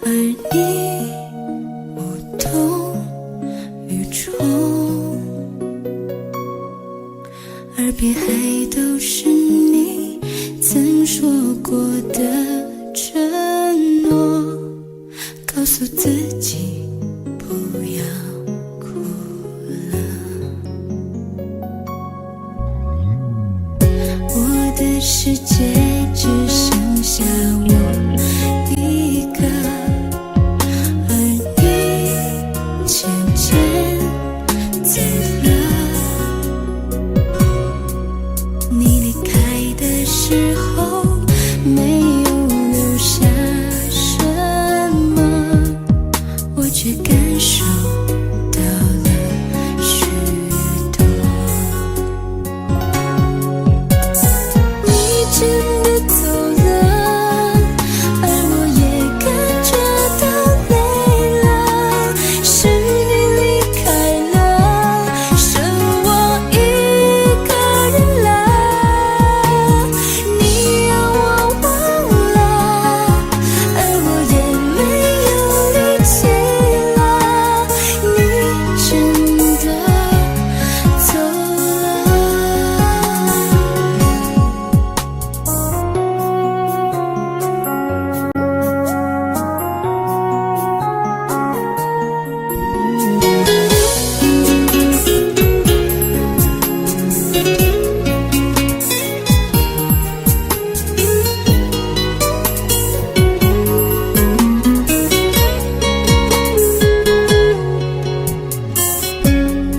而你无动于衷，耳边还都是你曾说过的承诺，告诉自己不要哭了。我的世界只剩下我一个，而你渐渐走了。你离开的时候没有留下什么，我却感受到了许多。你真的走了，而我也感觉到累了，是你离开了，剩我一个人了。你让我忘了，而我也没有力气了，你真的走了。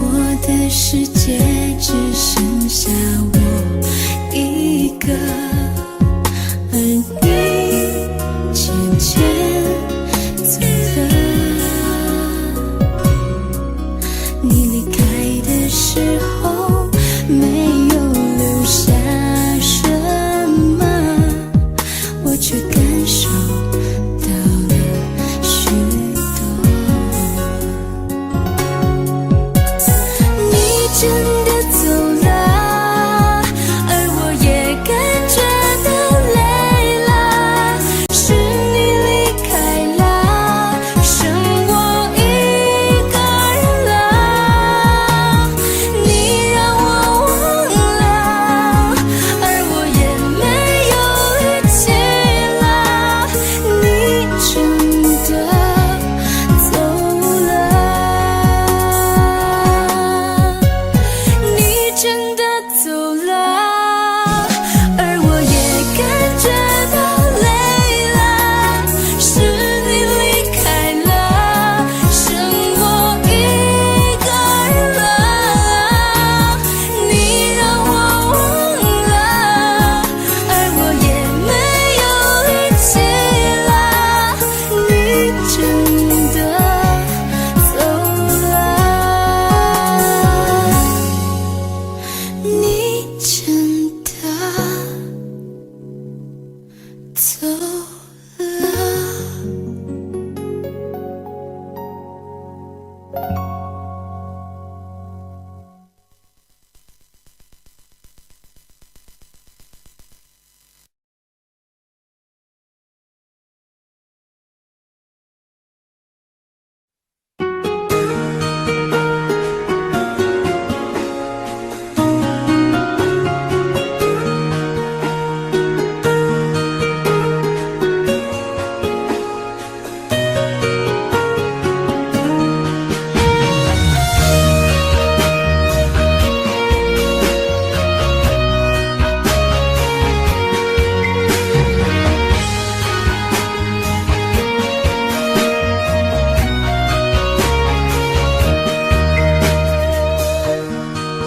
我的世界只剩下我一个，而你渐渐走了。你离开的时候没有留下什么，我却感受到了许多。你真的走了，而我也感觉到累了，是你离开了，剩我一个人了。你让我忘了，而我也没有力气了，你真的走了。你真的走了，而我也感觉到累了，是你离开了，剩我一个人了。你让我忘了，而我也没有力气了，你真的走了。你真的走了。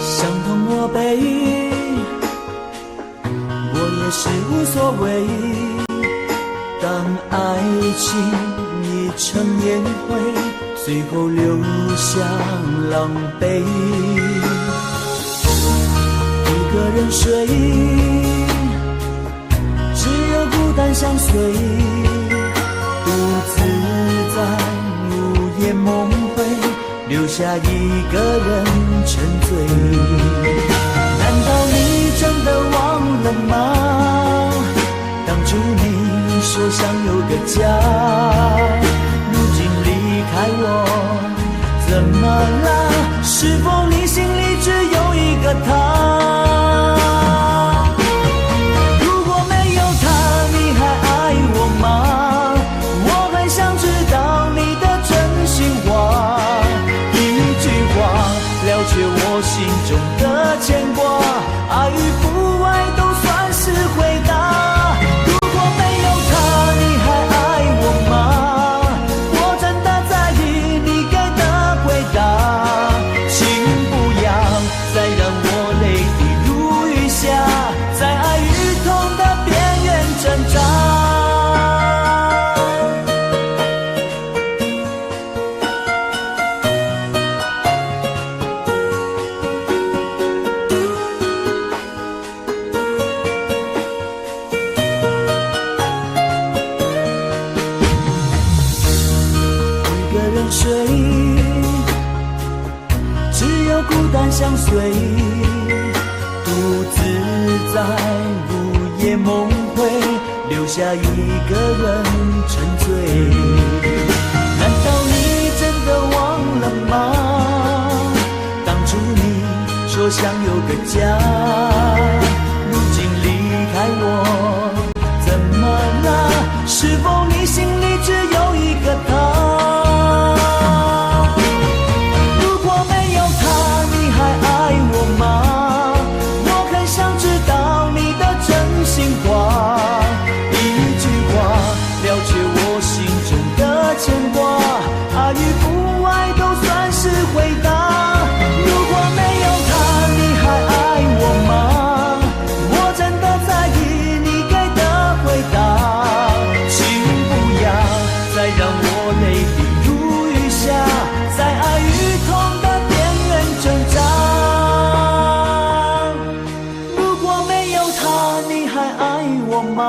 伤痛我背，我也是无所谓。当爱情已成烟灰，最后留下狼狈。一个人睡，只有孤单相随，独自在午夜梦回，留下一个人沉醉。难道你真的忘了吗？当初你说想有个家，开我，怎么了？是否你心里只有一个他？如果没有他，你还爱我吗？我很想知道你的真心话，一句话了却我心中的牵挂，爱与不爱都算是回答。如果没有他，你还爱我吗？我真的在意你给的回答，请不要再让我泪滴如雨下，在爱与痛的边缘挣扎。睡，只有孤单相随，独自在午夜梦回，留下一个人沉醉。难道你真的忘了吗？当初你说想有个家，如今离开我，怎么了？是否你心里只有一个他？牵挂，爱与不爱都算是回答。如果没有他，你还爱我吗？我真的在意你给的回答，请不要再让我泪滴如雨下，在爱与痛的边缘挣扎。如果没有他，你还爱我吗？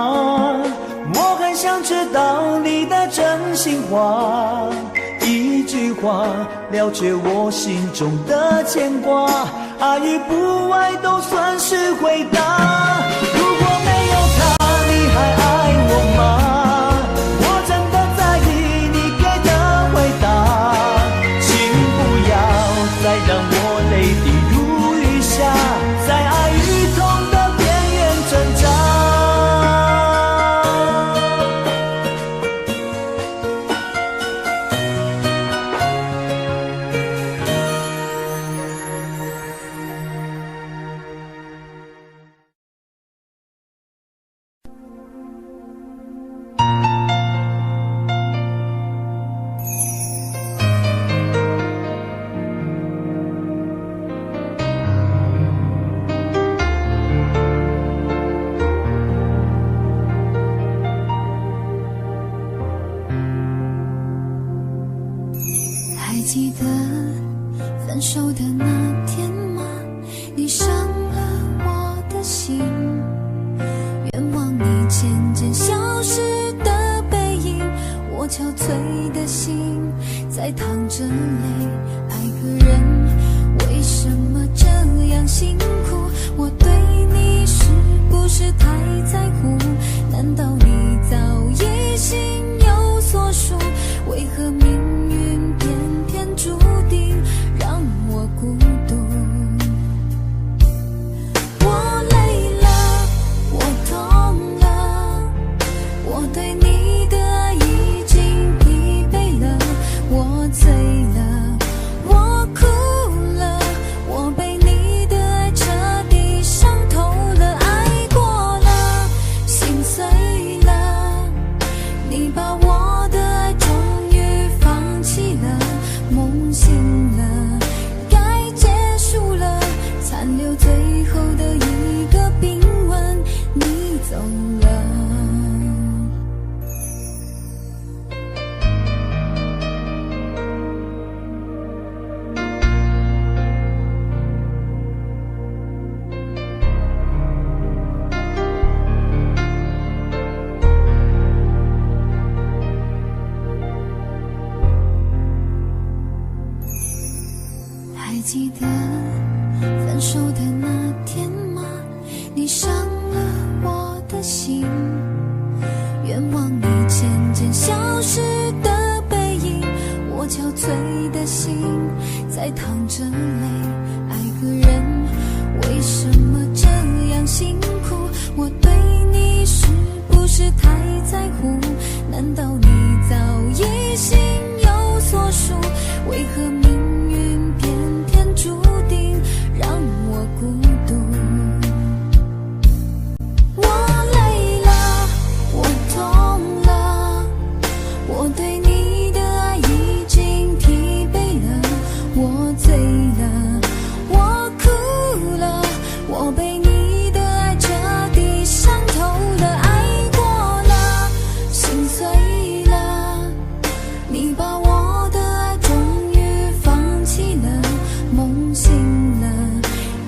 我很想知道你的真心话，一句话了却我心中的牵挂，爱与不爱都算是回答。如果没有他，你还爱我吗？我真的在意你给的回答，请不要再让我泪滴如雨下，在爱与痛的边缘挣扎。还记得分手的那天吗？你伤了我的心，愿望你渐渐消失的背影，我憔悴的心在淌着泪。爱个人为什么这样辛苦？我对你是不是太在乎？难道你早已心有所属？为何命运偏偏注定让我孤独？我累了，我痛了，我对你的爱已经疲惫了，我醉了，我哭了，我被你的爱彻底伤透了，爱过了，心碎了，你把我的爱终于放弃了，梦醒了，该结束了，残留最后的一个冰吻，你走了。还记得分手的那天吗？你伤了我的心，愿望你渐渐消失的背影，我憔内心有所属，为何命运偏偏注定让我孤独？我累了，我痛了，我对你的爱已经疲惫了，我醉了，我哭了，我被你的爱彻底伤透了，爱过了，心碎了，你把我的爱终于放弃了，梦醒了，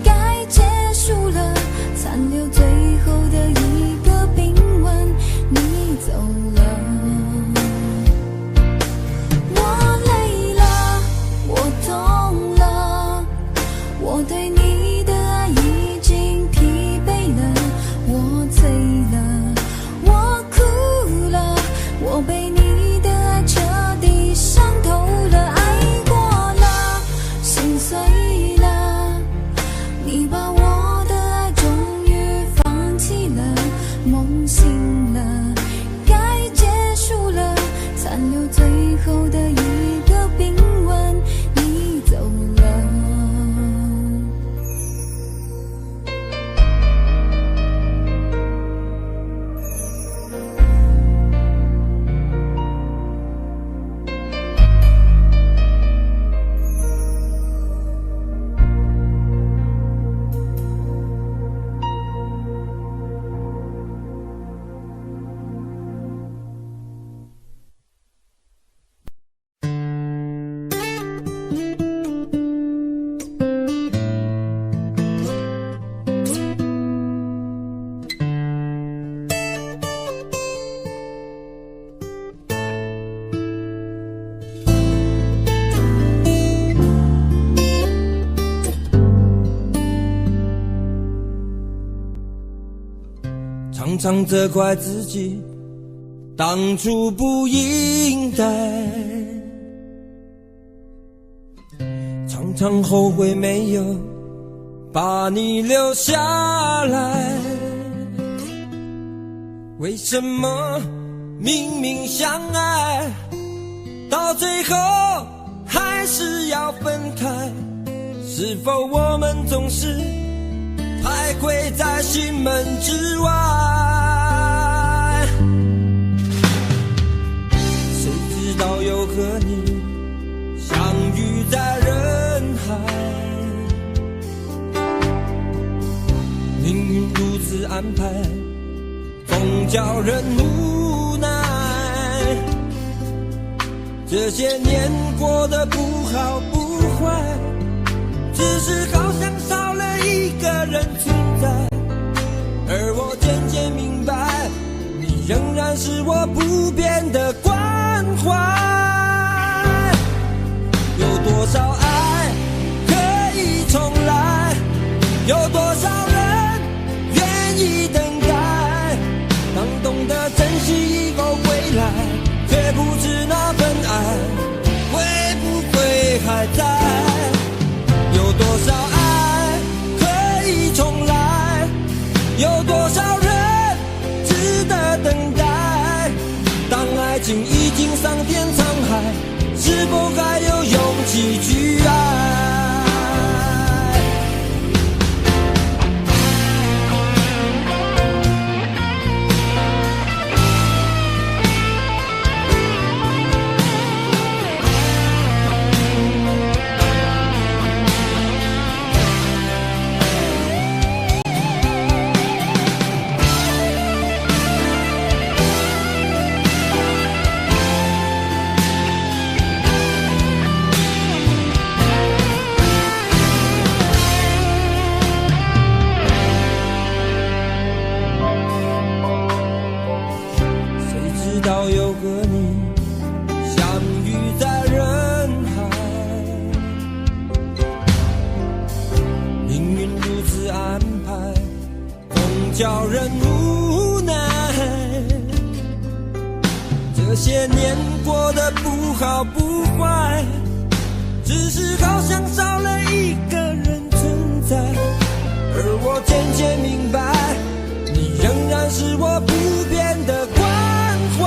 该结束了，残留最后的一个冰吻，你走了。我累了，我痛了，我对你的爱已经疲惫了，我醉了，我哭了，我被你的爱彻底伤透了，爱过了，心碎了，你把我的爱终于放弃了，梦醒了，该结束了，残留最后的一个冰吻，你走了。常常责怪自己当初不应该，常常后悔没有把你留下来。为什么明明相爱，到最后还是要分开？是否我们总是徘徊在心门之外？谁知道又和你相遇在人海，命运如此安排，总叫人无奈。这些年过得不好不坏，只是好像少了一个人存在，而我渐渐明白，你仍然是我不变的关怀。有多少爱可以重来，有多少人愿意等待，当懂得珍惜以后归来，却不知那份爱会不会还在。有多少爱可以重来，有多少人值得等待，当爱情已经桑田沧海，是否还有勇气去爱？叫人无奈，这些年过得不好不坏，只是好像少了一个人存在，而我渐渐明白，你仍然是我不变的关怀。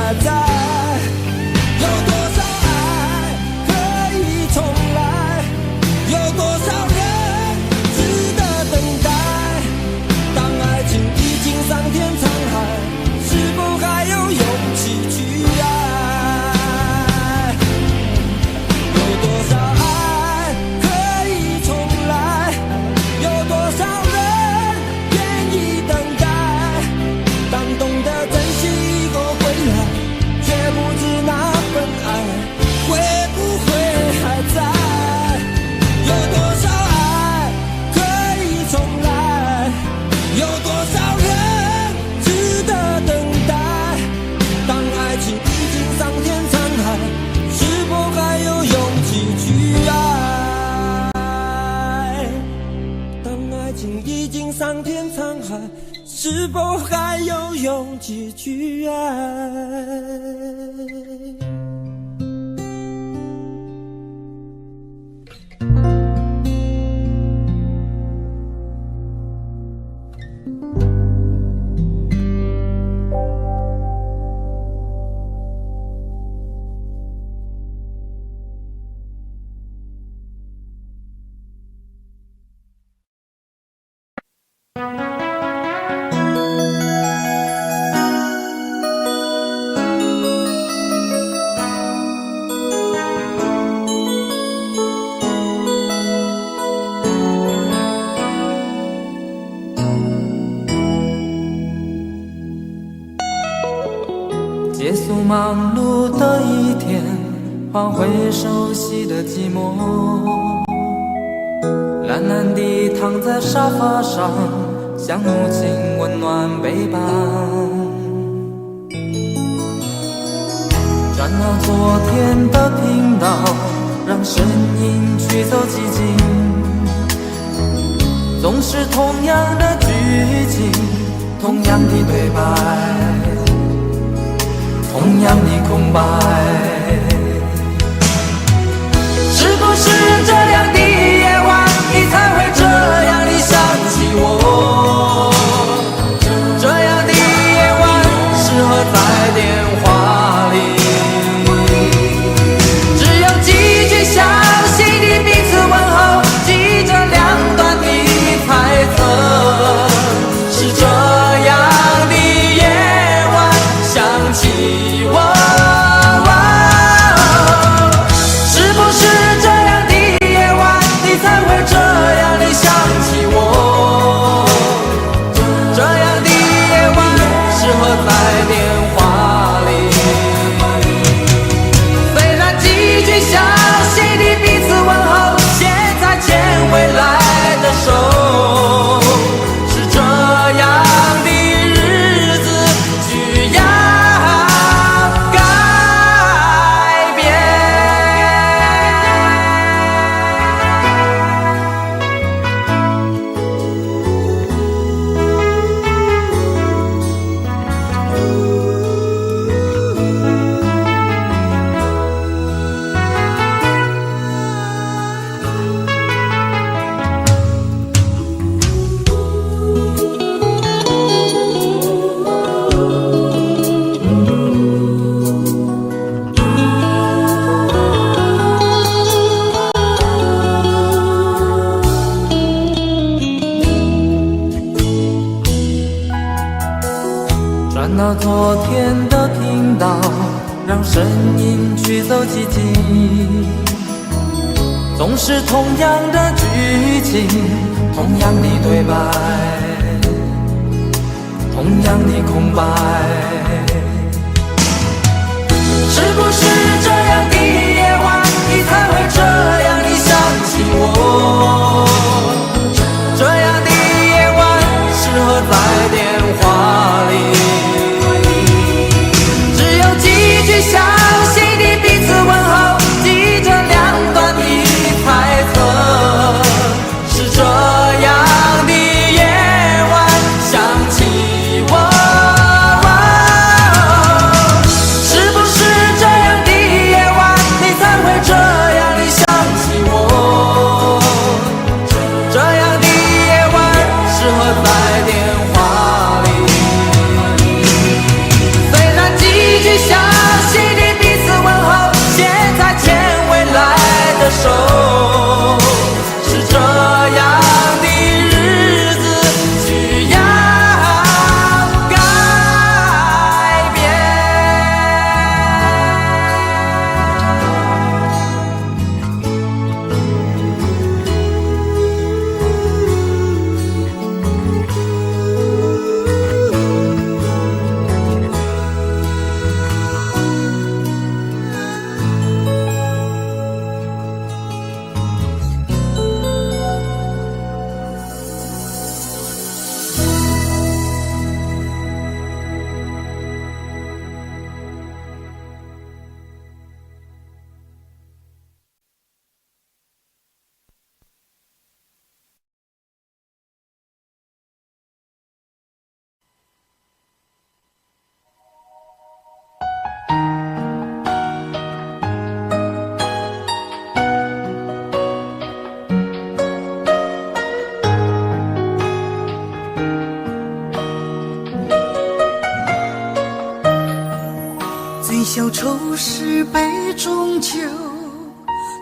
还在？有多少爱可以重来？有多少人值得等待？当爱情已经桑田沧海，是否还有勇气去爱？有多少爱可以重来？有多少人愿意等待？当懂得珍惜以后回来，却不知那份爱会不会还在？有多少爱可以重来？有多少人值得等待？当爱情已经桑田沧海，是否还有勇气去爱？当爱情已经桑田沧海，是否还有勇气去爱？结束忙碌的一天，换回熟悉的寂寞，懒懒地躺在沙发上，像母亲温暖背膀。转到昨天的频道，让声音驱走寂静，总是同样的剧情，同样的对白，同样的空白。是不是这样的夜晚，你才会这样地想起我？这样的夜晚适合在电话里，只有几句详细的彼此问候，记着两端的猜测。是这样的夜晚想起我，是不是这样的夜晚，你才会这样地想起我？这样的夜晚适合在电话里，虽然几句详细的彼此问候，现在牵未来的手，是这样的日子需要改变。转到昨天的频道，让声音驱走寂静，总是同样的剧情，同样的对白，同样的空白。是不是这样的夜晚，你才会这样地想起我？这样的夜晚适合在电话里，只有几句详细的彼此问候，记着两端的猜测。是这样的夜晚想起我，醉消愁是杯中酒，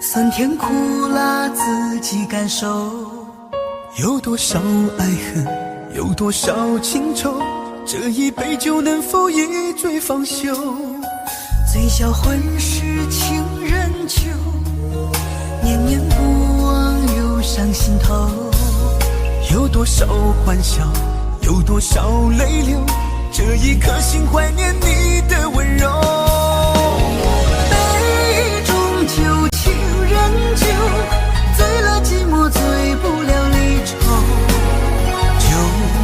酸甜苦辣自己感受。有多少爱恨，有多少情愁，这一杯酒能否一醉方休？醉销魂是情人酒，念念不忘又上心头。有多少欢笑，有多少泪流，这一颗心怀念你的温柔。杯中酒，情人酒，醉了寂寞，醉不了离愁。纠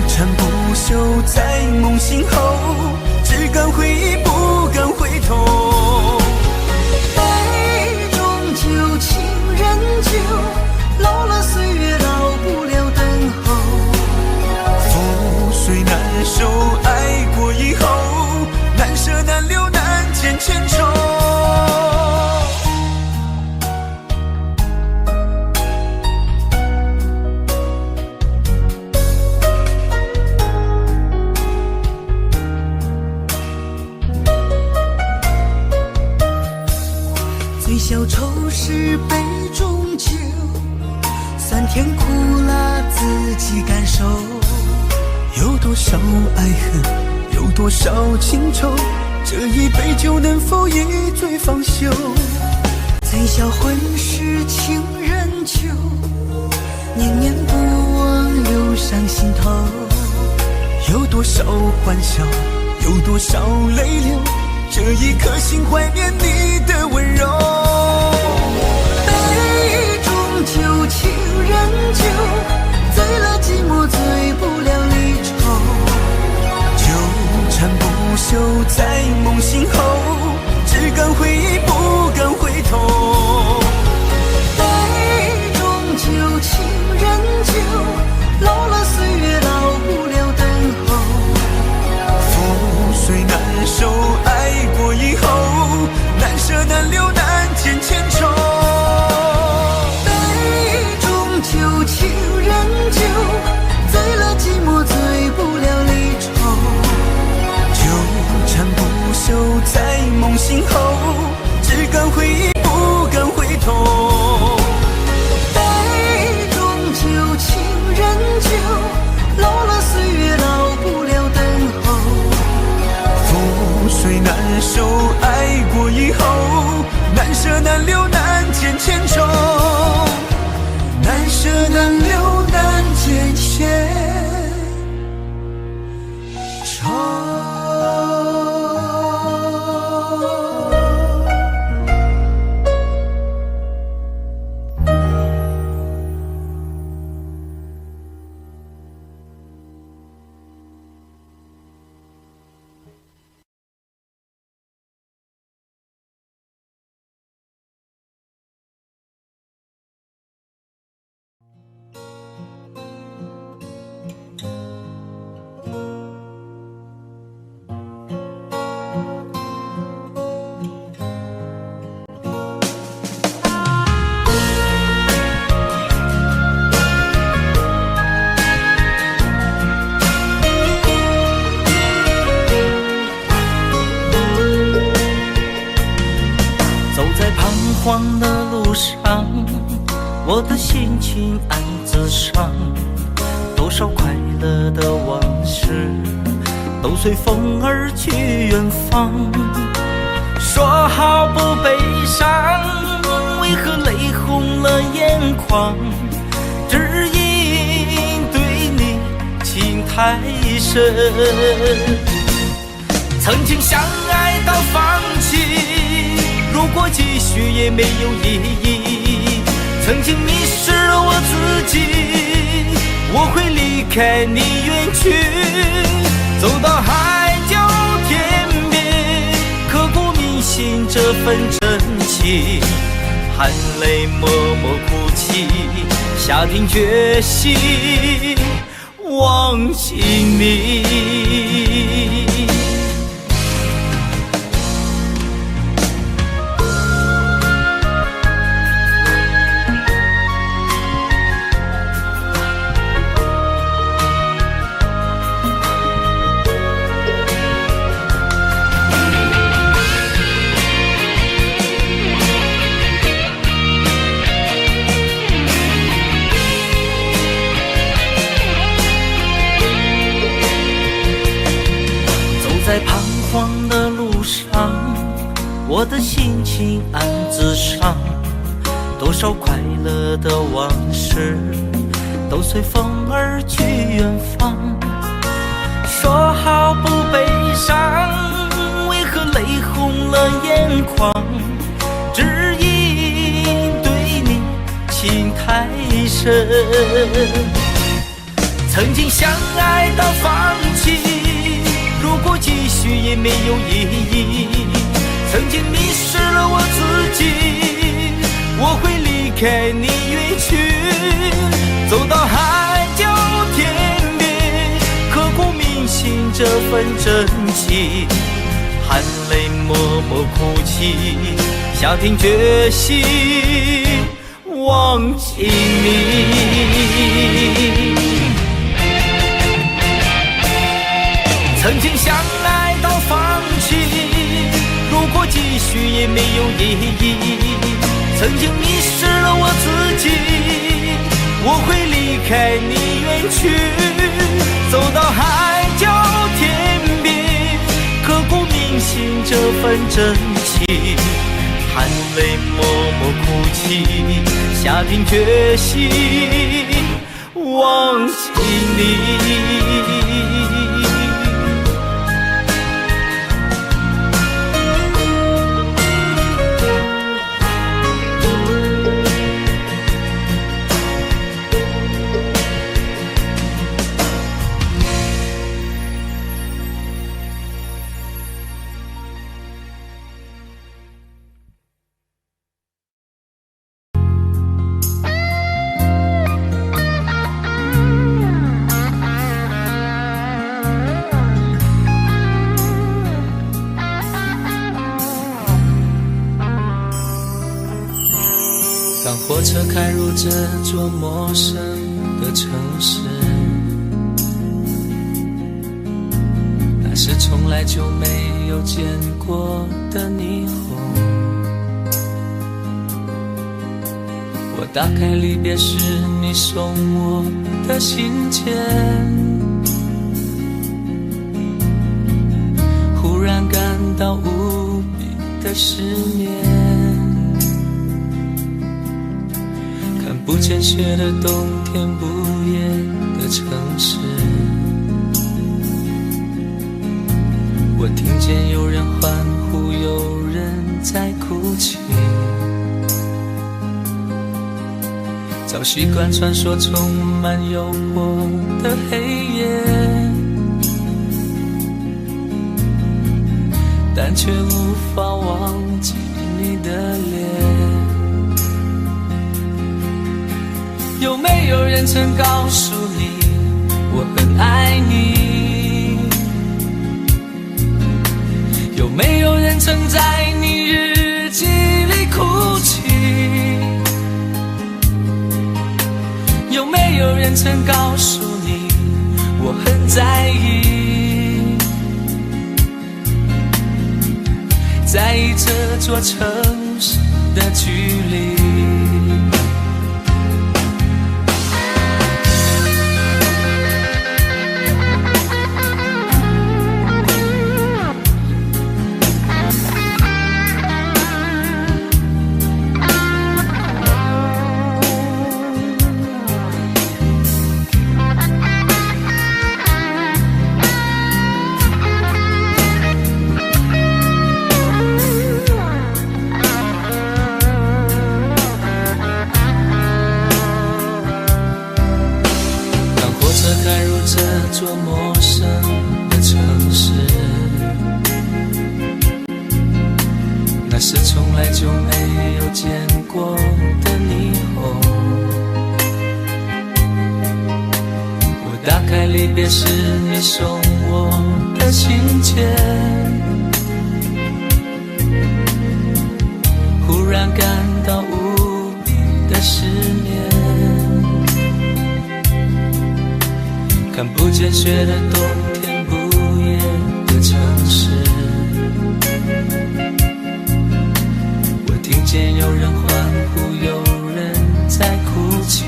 缠不休在梦醒后，只敢回忆不敢回头。杯中酒，情人酒，老了岁月老不了等候。覆水难收，爱过以后，难舍难留难解千愁。醉消愁是杯中酒，酸甜苦辣自己感受。有多少爱恨，有多少情愁，这一杯酒能否一醉方休？醉销魂是情人酒，念念不忘又上心头。有多少欢笑，有多少泪流，这一颗心怀念你的温柔。杯中酒，情人酒，醉了寂寞，醉不了离愁。纠缠不休在梦醒后，只敢回忆不敢回头。杯中酒，情人酒，老了岁月老不了等候。覆水难收，爱过以后，难舍难留难解千愁。杯中酒，情人酒，醉了寂寞，醉不了离愁。纠缠不休在梦醒后，只敢回忆不敢回头。杯中酒，情人酒，老了岁月老不了等候。覆水难收，爱过以后，难舍难留难解千愁。难舍难留难解千愁。荒的路上，我的心情暗自伤，多少快乐的往事都随风而去远方。说好不悲伤，为何泪红了眼眶？只因对你情太深，曾经相爱到放弃，如果继续也没有意义。曾经迷失了我自己，我会离开你远去，走到海角天边，刻骨铭心这份真情，含泪默默哭泣，下定决心忘记你。路上，我的心情暗自伤，多少快乐的往事都随风而去远方。说好不悲伤，为何泪红了眼眶？只因对你情太深，曾经相爱到放弃，如果继续也没有意义。曾经迷失了我自己，我会离开你远去，走到海角天边，刻骨铭心这份真情，含泪默默哭泣，下定决心忘记你。曾经相爱到放弃，如果继续也没有意义。曾经迷失了我自己，我会离开你远去，走到海角天边，刻骨铭心这份真情，含泪默默哭泣，下定决心忘记你。当火车开入这座陌生的城市，那是从来就没有见过的霓虹。我打开离别时你送我的信件，忽然感到无比的失眠。不见雪的冬天，不夜的城市，我听见有人欢呼，有人在哭泣。早习惯穿梭充满诱惑的黑夜，但却无法忘记你的脸。有没有人曾告诉你我很爱你？有没有人曾在你日记里哭泣？有没有人曾告诉你我很在意？在意这座城市的距离。开入这座陌生的城市，那是从来就没有见过的霓虹。我打开离别时你送我的信件，忽然感到无比的失眠。看不见雪的冬天，不夜的城市，我听见有人欢呼，有人在哭泣。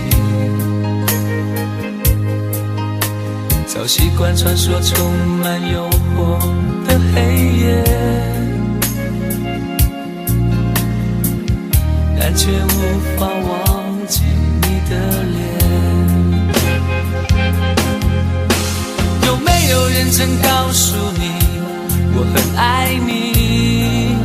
早习惯穿梭充满诱惑的黑夜，却无法忘记你的脸。有没有人曾告诉你我很爱你？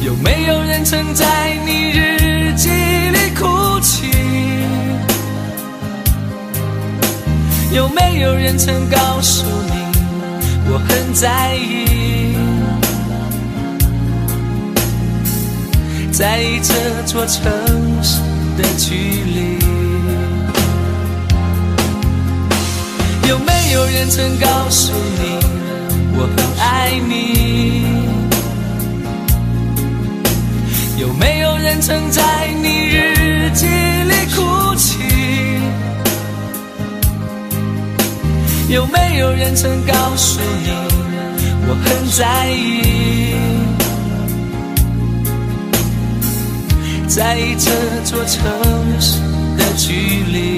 有没有人曾在你日记里哭泣？有没有人曾告诉你我很在意？在意这座城市的距离。有没有人曾告诉你我很爱你？有没有人曾在你日记里哭泣？有没有人曾告诉你我很在意？在意这座城市的距离。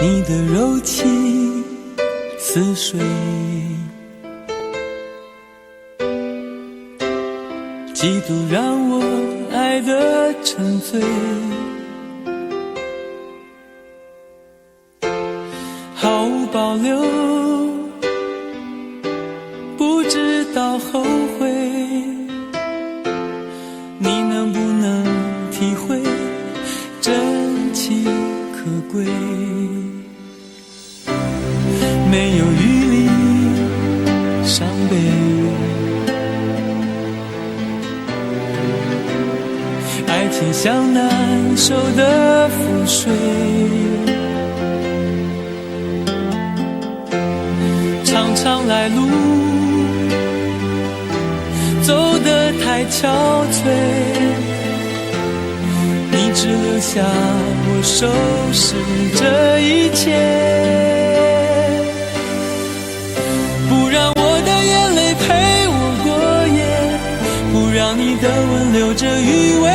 你的柔情似水，嫉妒让我爱得沉醉，毫无保留，不知道后悔。你能不能体会真情可贵？没有余力伤悲，爱情像难收的覆水，长长来路走得太憔悴，你只留下我收拾这一切。不让我的眼泪陪我过夜，不让你的吻留着余味，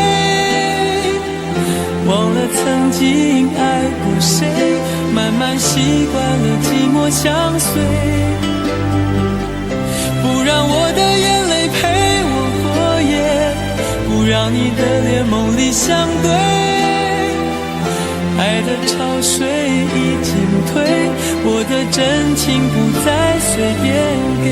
忘了曾经爱过谁，慢慢习惯了寂寞相随。不让我的眼泪陪我过夜，不让你的脸梦里相对，爱的潮水已经退，我的真情不再随便给。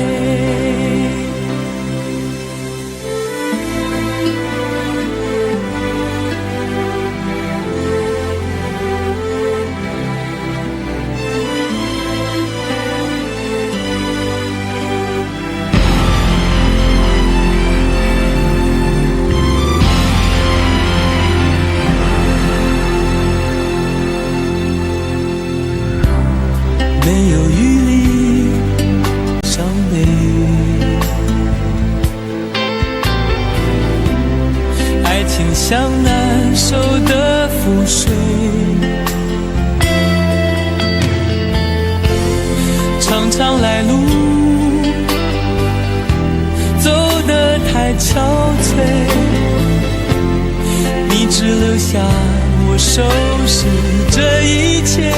像难收的覆水，常常来路走得太憔悴，你只留下我收拾这一切，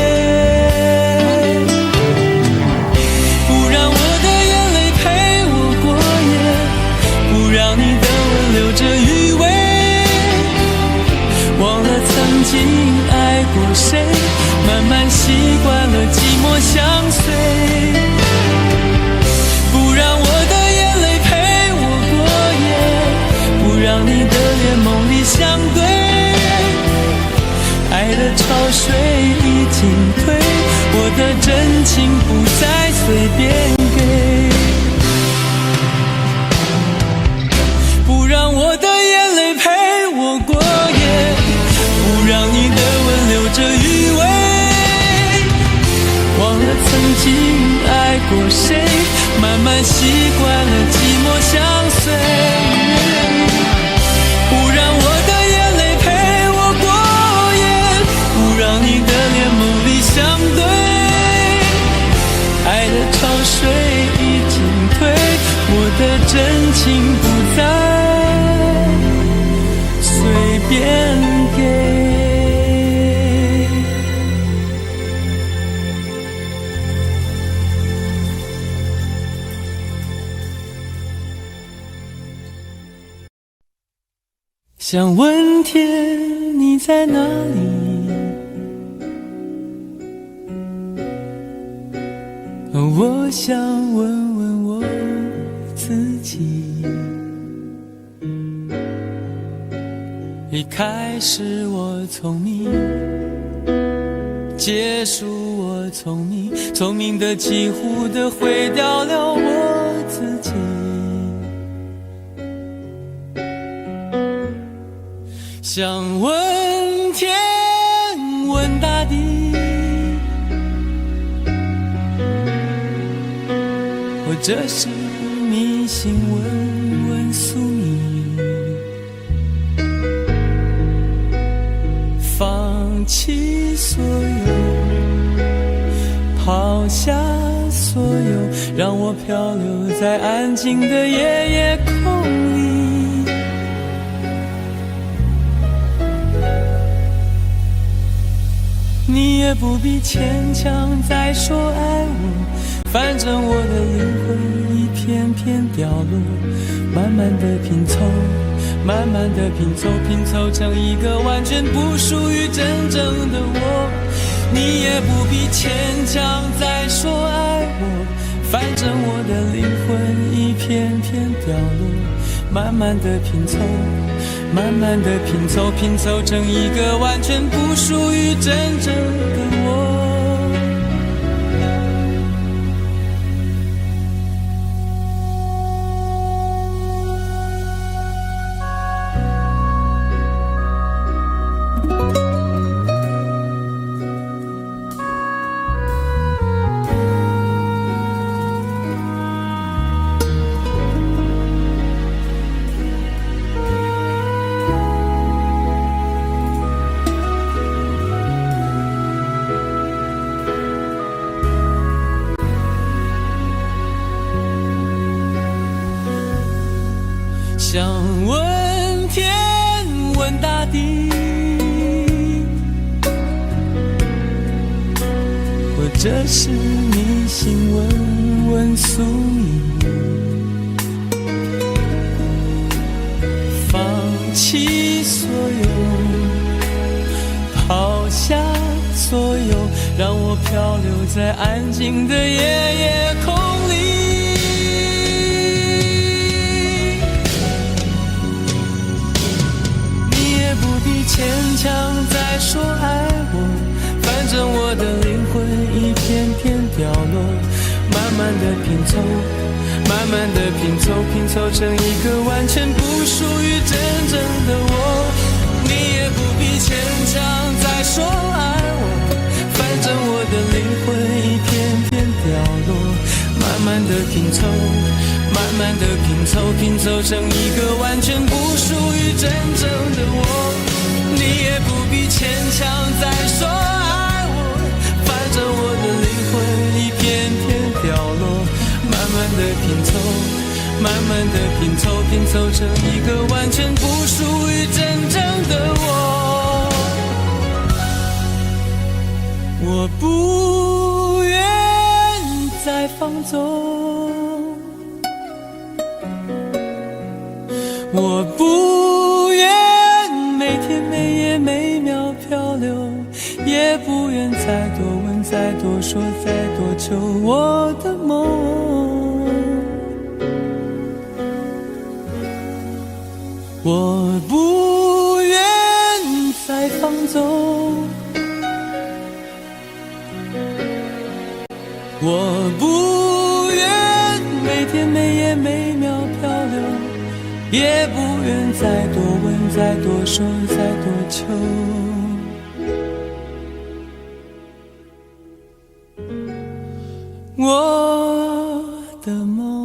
不让我的眼泪陪我过夜，不让你的吻留着余味，忘了曾经爱过谁，慢慢习惯了寂寞相随，不让我的眼泪陪我过夜，不让你的脸梦里相对，爱的潮水已经退，我的真情不再随便给，不让我的眼泪陪我过夜，不让你的吻留着余味，忘了曾经爱过谁，慢慢习惯了寂寞相随，不让我的眼泪陪我过夜，不让你的脸梦里相对，爱的潮水已经退，我的真情不再随便给。想问天你在哪里，我想问问我自己，一开始我聪明，结束我聪明，聪明的几乎的毁掉了我自己，想问天问大地，或者是迷信问问宿命，放弃所有，抛下所有，让我漂流在安静的夜夜空里，你也不必牵强再说爱我，反正我的灵魂一片片掉落，慢慢的拼凑，慢慢的拼凑，拼凑成一个完全不属于真正的我，你也不必牵强再说爱我，反正我的灵魂一片片掉落，慢慢的拼凑，慢慢的拼凑，拼凑成一个完全不属于真正的我。想问天问大地，或者是迷信问问宿命，放弃所有，抛下所有，让我漂流在安静的夜夜空里，牵强再说爱我，反正我的灵魂一片片掉落，慢慢的拼凑，慢慢的拼凑，拼凑成一个完全不属于真正的我，你也不必牵强再说爱我，反正我的灵魂一片片掉落，慢慢的拼凑，慢慢慢的拼凑，拼凑成一个完全不属于真正的我。你也不必牵强再说爱我，反正我的灵魂一片片掉落。慢慢的拼凑，慢慢的拼凑，拼凑成一个完全不属于真正的我。我不愿再放纵，我不愿每天每夜每秒漂流，也不愿再多问再多说再多求我的梦。我不愿再放纵，我不愿每天每夜每秒漂流，也不愿再多问再多说再多求我的梦。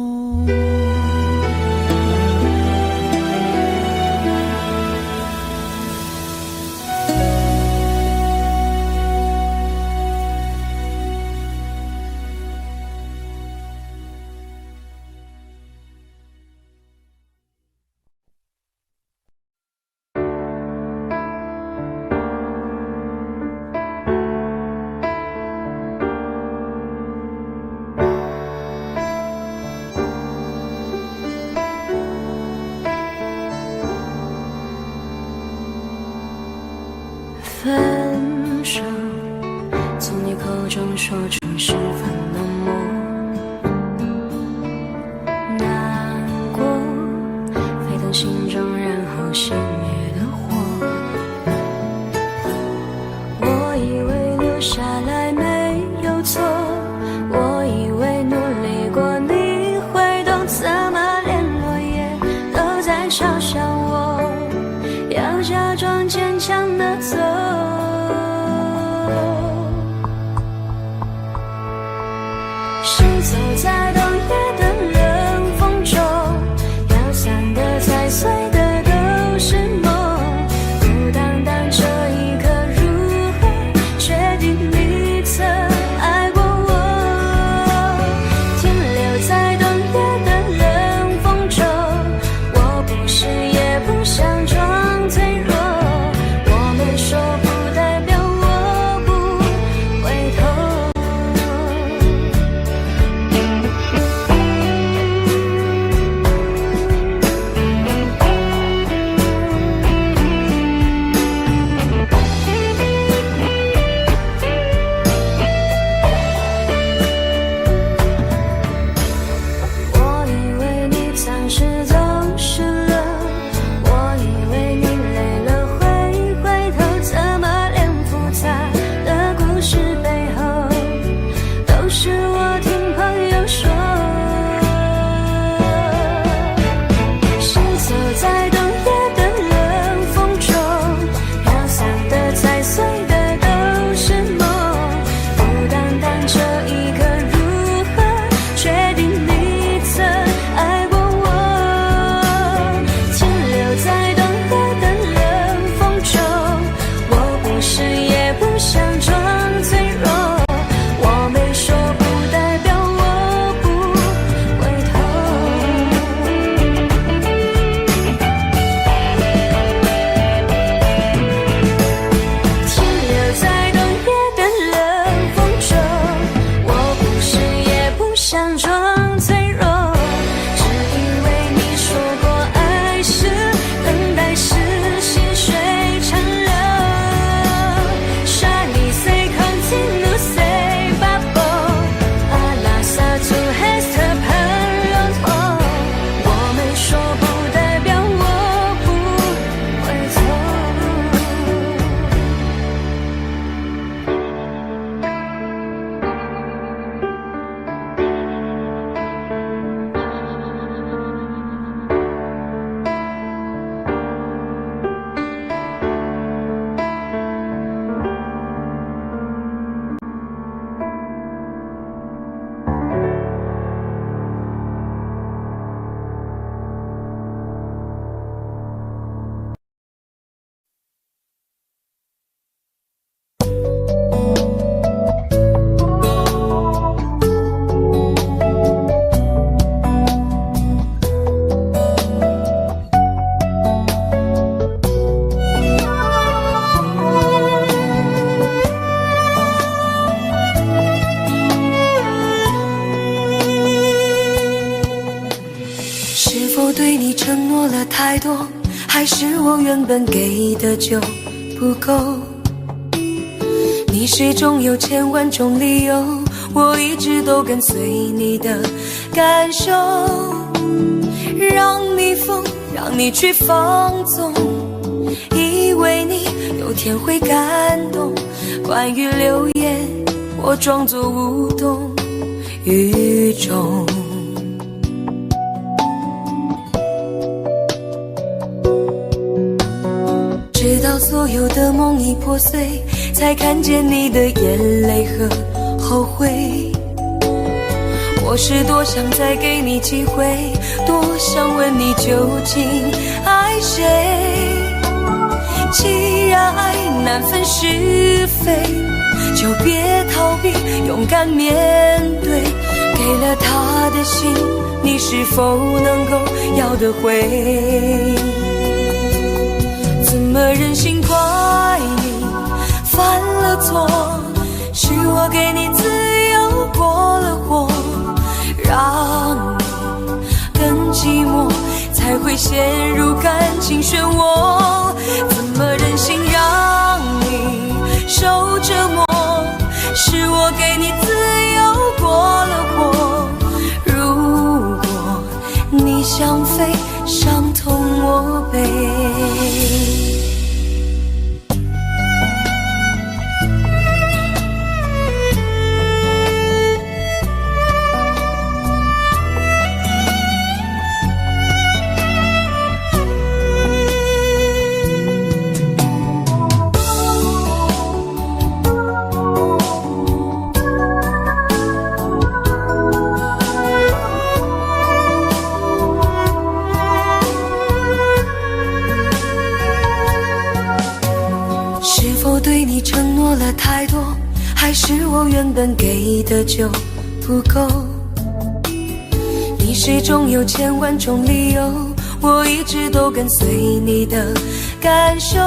分手，从你口中说出十分冷漠，难过沸腾心中，然后熄灭的火。我以为留下来没有错，我以为努力过你会懂，怎么连落叶都在嘲笑我，要假装坚强的走。是走在冬夜的冷风中，飘散的踩碎的都是梦，孤单单这一刻如何确定你曾爱过我？停留在冬夜的冷风中，我不是眼否对你承诺了太多，还是我原本给的就不够？你始终有千万种理由，我一直都跟随你的感受，让你疯，让你去放纵，以为你有天会感动。关于流言，我装作无动于衷。直到所有的梦已破碎，才看见你的眼泪和后悔。我是多想再给你机会，多想问你究竟爱谁。既然爱难分是非，就别逃避，勇敢面对。给了他的心，你是否能够要得回？怎么忍心怪你犯了错？是我给你自由过了火，让你更寂寞，才会陷入感情漩涡。怎么忍心让你受折磨？是我给你自由过了火。如果你想飞，伤痛我背。对你承诺了太多，还是我原本给的就不够？你始终有千万种理由，我一直都跟随你的感受，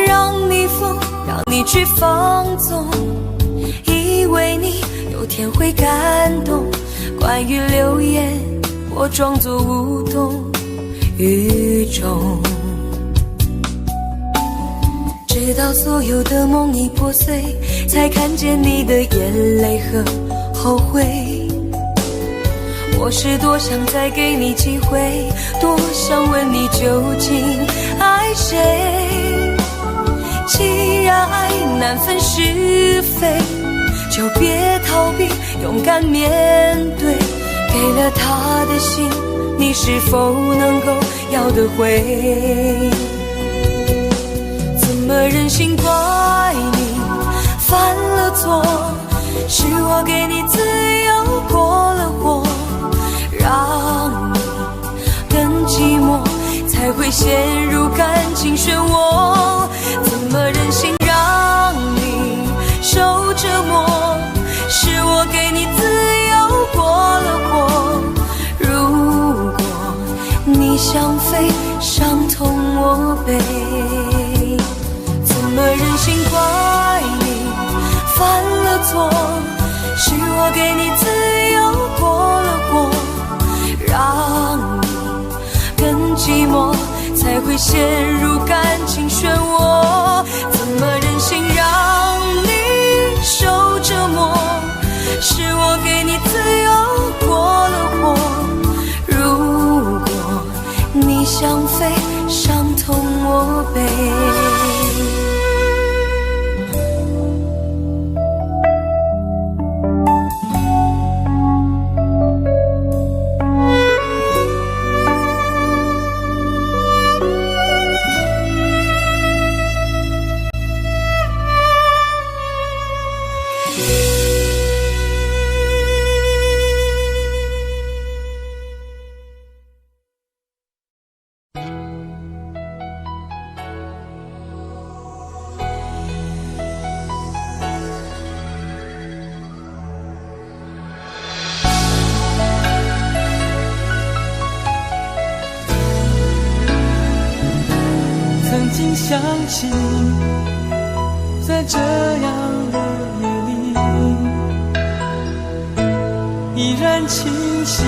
让你疯，让你去放纵，以为你有天会感动。关于流言，我装作无动于衷。直到所有的梦已破碎，才看见你的眼泪和后悔。我是多想再给你机会，多想问你究竟爱谁。既然爱难分是非，就别逃避，勇敢面对。给了他的心，你是否能够要得回？怎么忍心怪你犯了错？是我给你自由过了火，让你更寂寞，才会陷入感情漩涡。怎么忍心让你受折磨？是我给你自由过了火。如果你想飞，伤痛我背。怎么忍心怪你犯了错？是我给你自由过了火，让你更寂寞，才会陷入感情漩涡。怎么忍心让你受折磨？是我给你自由过了火。如果你想飞，伤痛我背。曾经想起，在这样的夜里，依然清晰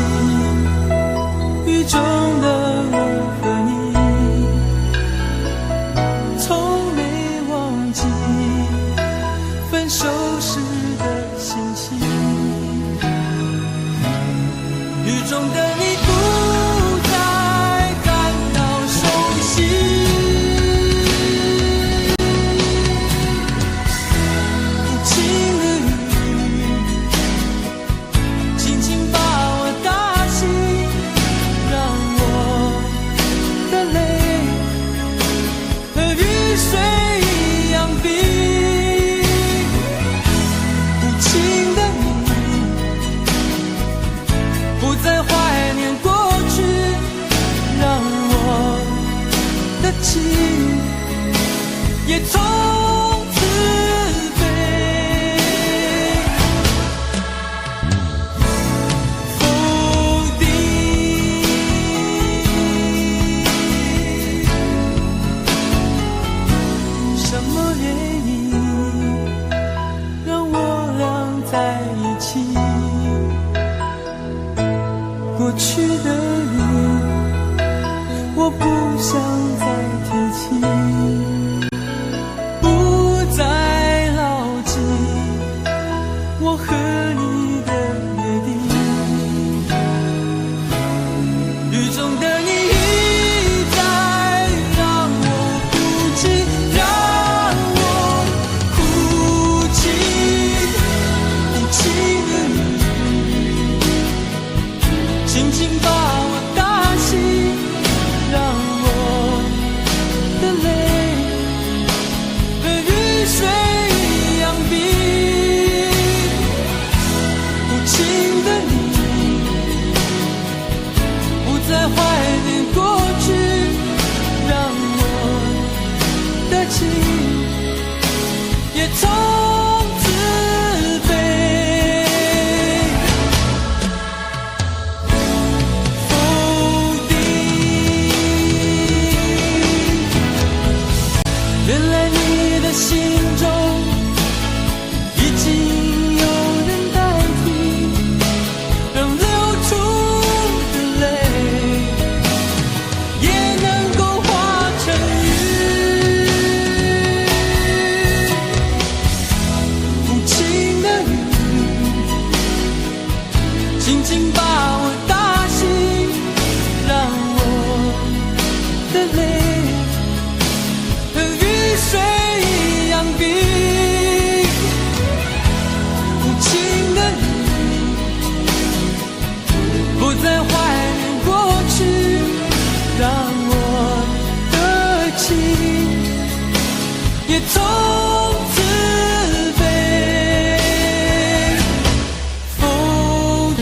想再提起，不再牢记我和你的约定。雨中的你一再让我哭泣，让我哭泣，无情的你轻轻把我打醒，让我的泪和雨水一样冰。无情的你不再怀念过去，让我的情也从此被否定。原来你的心中已经有人代替，让流出的泪也能够化成雨。无情的雨轻轻把我打醒，让我的泪和雨水一样冰。无情的你不再怀念过去，让我的情也从此被否定。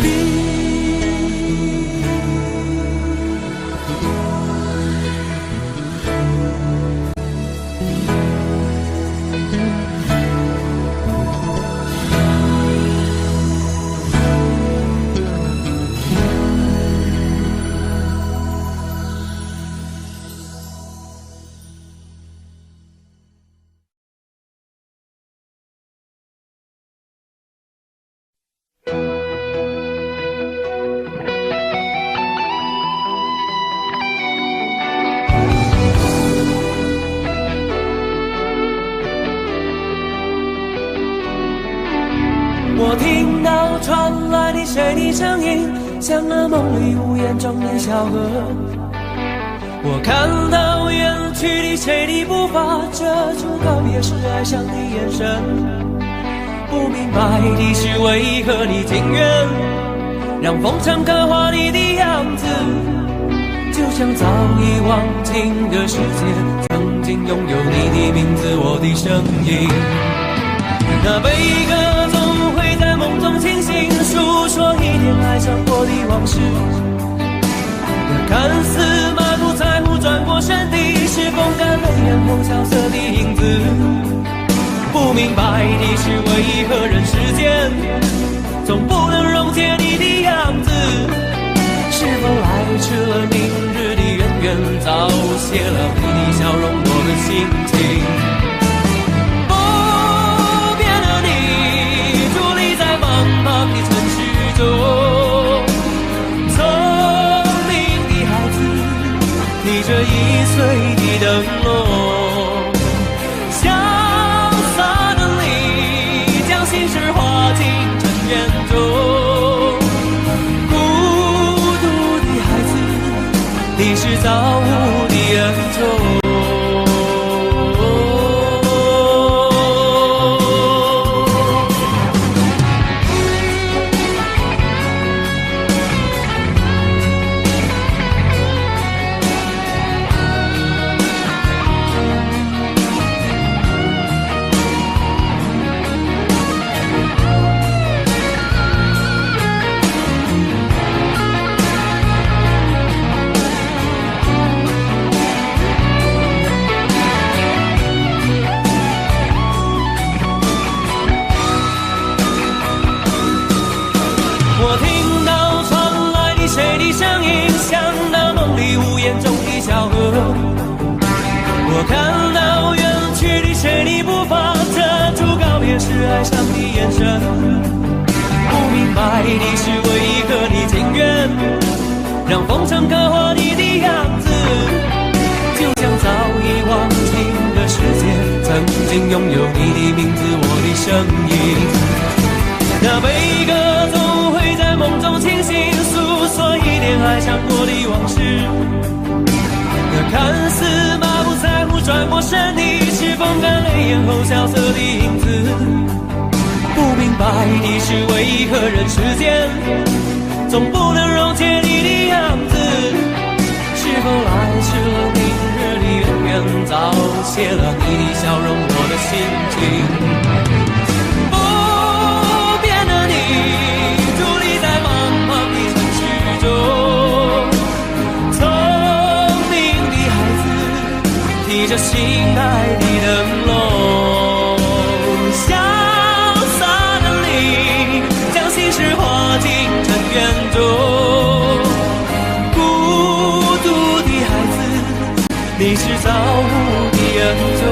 我听到传来的谁的声音，像那梦里无言中的小河。我看到远去的谁的步伐，遮住告别时哀伤的眼神。不明白的是为何你情愿让风尘刻画你的样子，就像早已忘情的世界曾经拥有你的名字，我的声音。那悲歌总会在梦中清醒，诉说一点爱上过的往事。那看似满不在乎转过身的，是风干泪眼后萧瑟的影子。不明白的是为何人世间总不能溶解你的样子，是否爱迟了明日的渊源，早谢了你的笑容我的心情。的城市中，聪明的孩子，你这1岁的灯笼，潇洒的你将心事化进尘缘中。孤独的孩子，你是造物的恩宠。我看到远去的谁的步伐，遮住告别时哀伤的眼神。不明白的是为何你情愿让风尘刻画你的样子，曾经拥有你的名字，我的声音。那悲歌总会在梦中清醒，诉说一点爱上过的往事。那看似满不在乎转过身的，是风干泪眼后萧瑟的影子。不明白的是为何人世间总不能溶解你的样子？是否来迟了，明日里远远早谢了你的笑容，我的心情。不变的你，伫立在茫茫的城市中，聪明的孩子提着心爱的灯笼，潇洒的你将心事化进尘缘中。你是造物的恩宠。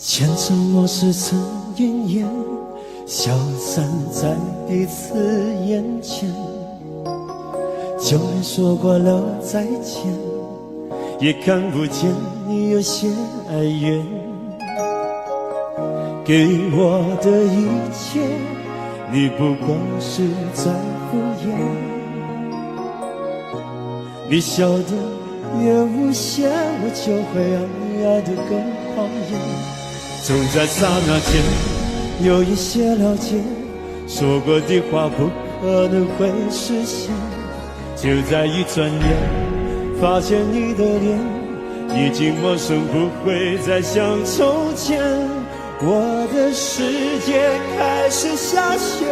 前尘往事曾云烟，消散在彼此眼前。就连说过了再见，也看不见你有些哀怨。给我的一切，你不过是在敷衍。你笑得越无邪，我就会爱得更狂野。总在刹那间有一些了解，说过的话不可能会实现。就在一转眼，发现你的脸已经陌生，不会再像从前。我的世界开始下雪，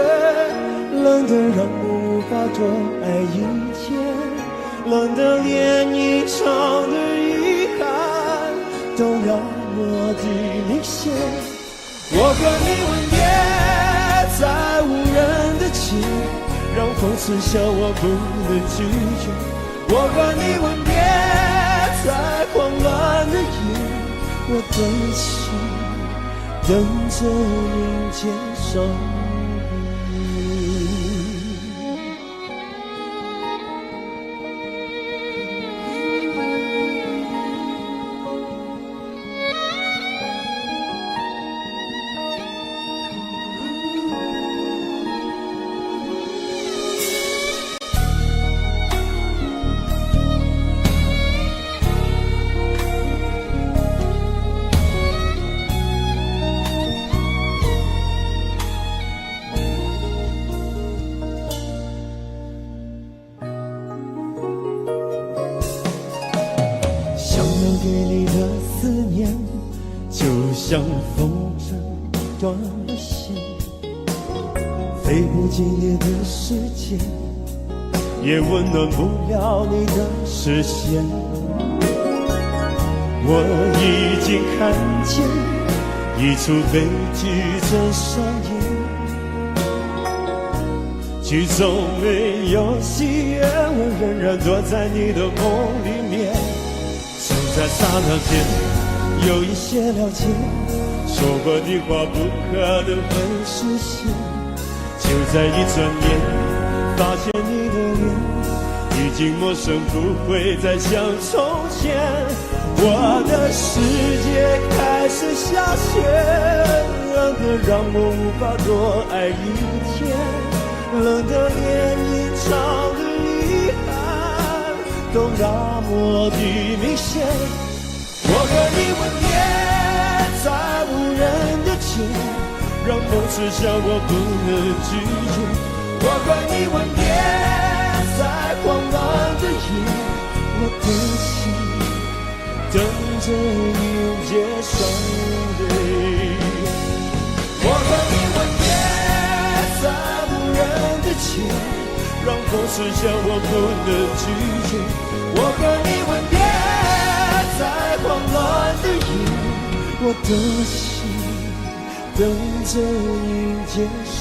冷得让我无法多爱一天，冷得连一场的遗憾都要我的明显。我和你吻别在无人的街，让风刺笑我不能拒绝。我和你吻别在慌乱的夜，我的心等着迎接伤悲。给你的思念，就像风筝断了线，飞不进你的世界，也温暖不了你的视线。我已经看见一出悲剧正上演，剧中没有喜悦，我仍然躲在你的梦里面。就在刹那间有一些了解，说过的话不可能会实现。就在一转眼，发现你的脸已经陌生，不会再像从前。我的世界开始下雪，冷得让我无法多爱一天，冷得连一场的遗憾都那么的明显。我和你吻别在无人的街，让梦痴向我不能拒绝。我和你吻别在慌乱的夜，我的心等着迎接伤悲。我和你吻别在无人的街，让风痴向我不能拒绝。我和你吻别在慌乱的夜，我的心等着迎接伤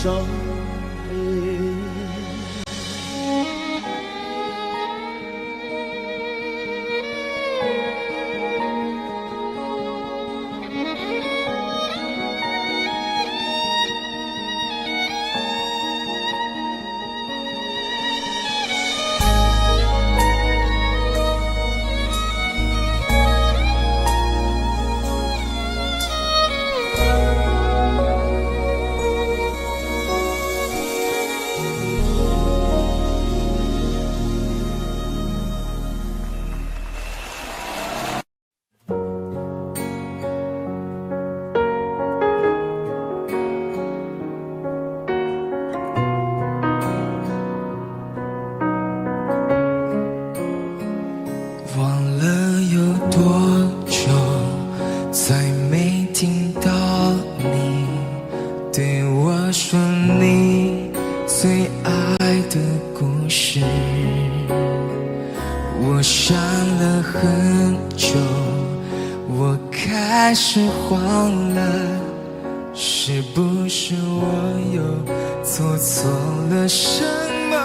悲。开始慌了，是不是我又做错了什么？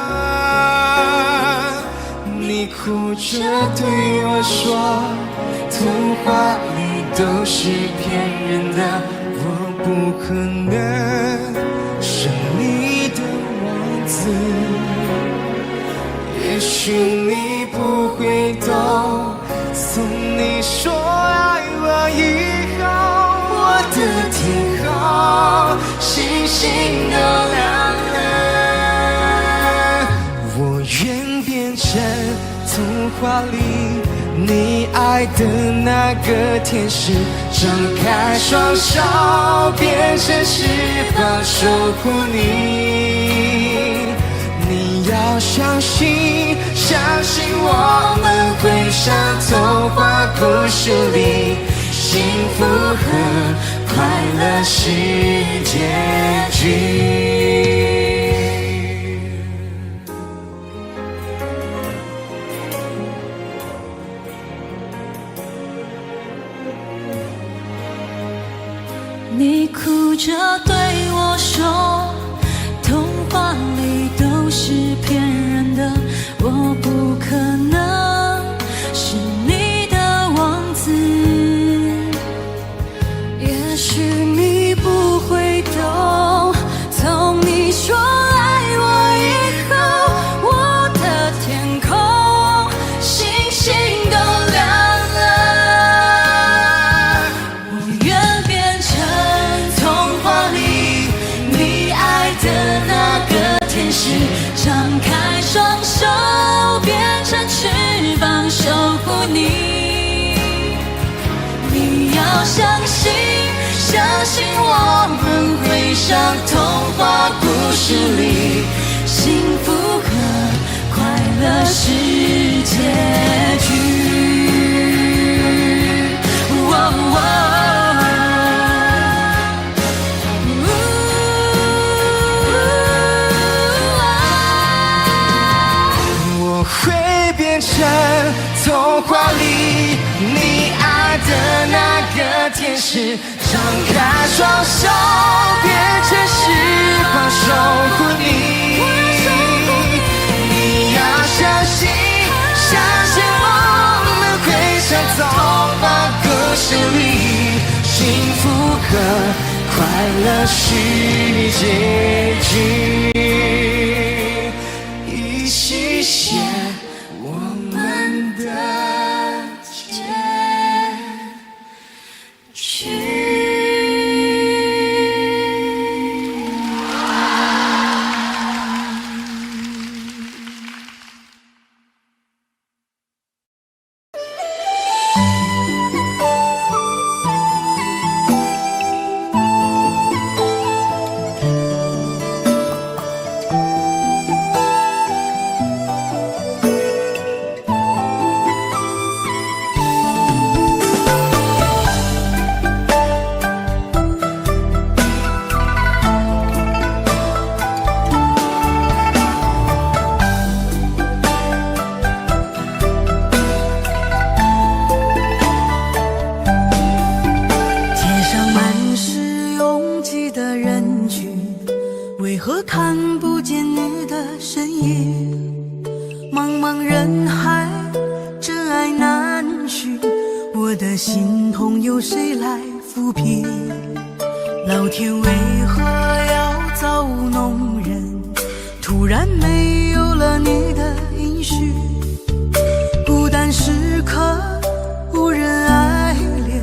你哭着对我说，童话里都是骗人的，我不可能是你的王子。也许你不会懂，从你说爱我以后，我的天空星星都亮了。我愿变成童话里你爱的那个天使，张开双手变成翅膀守护你。你要相信，相信我们会像童话故事里，幸福和快乐是结局。你哭着对我说，童话里都是骗人的，我不可能是你的王子。也许你不会懂，从你说爱我以后，我的天空星星都亮了。我愿变成童话里你爱的那个天使，张开双手变成翅膀守护你。你要相信，相信我们会像童话故事里，幸福和快乐是结局。我会变成童话里你爱的那个天使，张开双手变成翅膀守护你。你要相信，相信我们会像童话故事里，幸福和快乐是结局。一起写茫茫人海，真爱难寻，我的心痛有谁来抚平？老天为何要造弄人？突然没有了你的音讯，孤单时刻无人爱怜，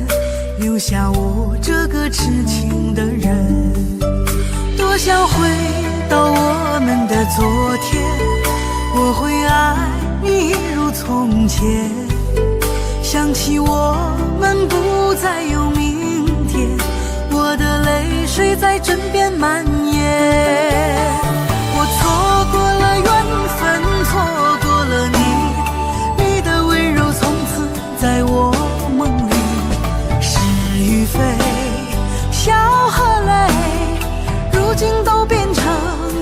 留下我这个痴情的人。多想回到我们的昨天，我会爱你一如从前。想起我们不再有明天，我的泪水在枕边蔓延。我错过了缘分，错过了你，你的温柔从此在我梦里。是与非，笑和泪，如今都变成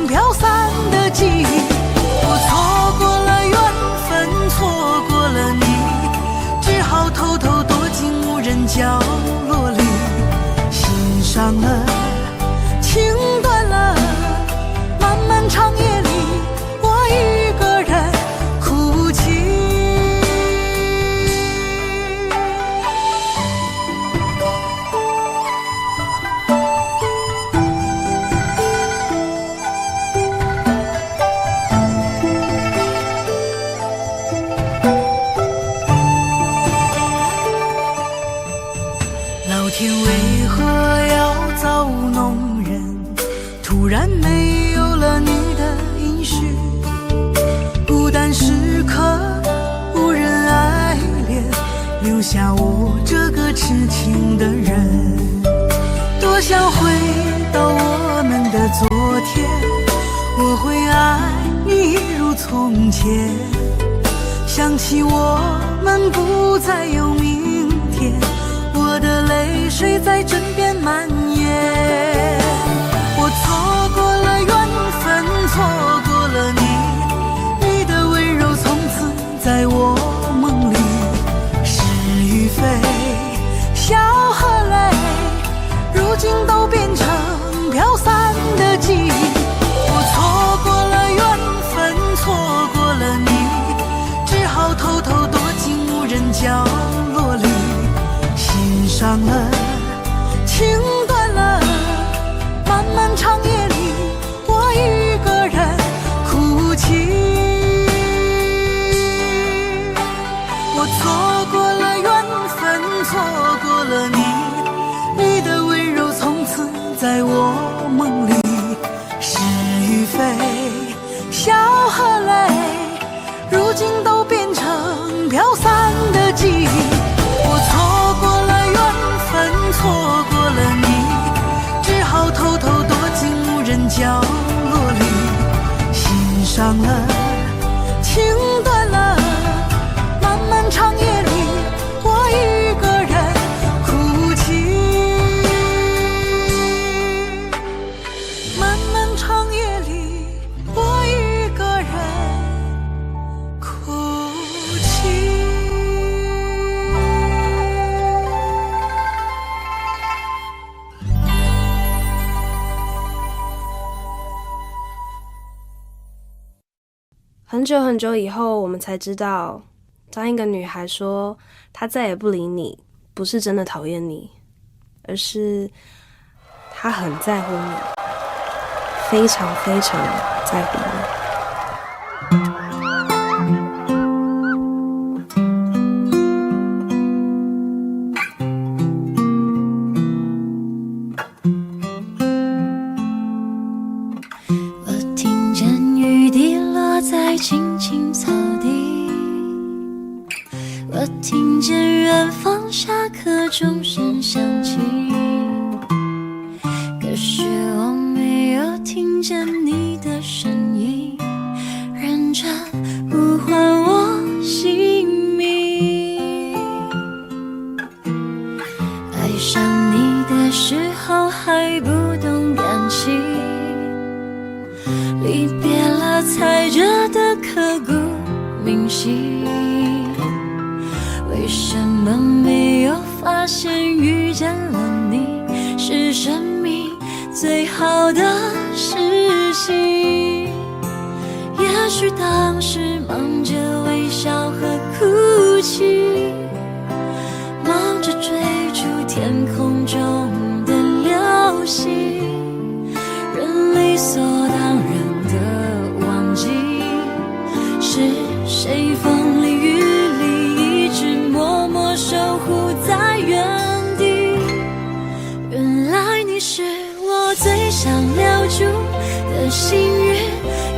飘散的记忆。我错过了缘分，错过了你，只好偷偷躲进无人角落里。心伤了，情断了，漫漫长夜里，我一个人哭泣。老天为何要造弄人？突然没有了你的音讯，孤单时刻无人爱怜，留下我这个痴情的人。多想回到我们的昨天，我会爱你一如从前。想起我们不再有明天，我的泪水在枕边蔓延。我错过了缘分，错过了你，你的温柔从此在我梦里。是与非，笑和泪，如今都变成飘散的记忆。我错过了缘分，错过了你，只好偷偷躲进无人角落里。心伤了，情断了，漫漫长夜里，我一个人哭泣。我错过了缘分，错过了你，你的温柔从此在我梦里。是与非，笑和泪，如今都变成飘散的记忆。我错过了缘分，错过了你，只好偷偷躲进无人角落里。心伤了，情断了，漫漫长夜里，我一个人哭泣。漫漫长夜里，我一个人哭泣。很久很久以后，我们才知道，当一个女孩说她再也不理你，不是真的讨厌你，而是她很在乎你，非常非常在乎你。我听见雨滴落在青青草地，我听见远方下课钟声响起，可是我没有听见你的声音，认真呼唤我姓名。爱上你的时候还不懂感情，离别了才觉得刻骨铭心。为什么没有发现遇见了你是生命最好的事情？也也许当时忙着微笑和哭泣，忙着追逐天空中的流星，人理所当然的忘记，是谁风里雨里一直默默守护在原地。原来你是我最想留住的幸运，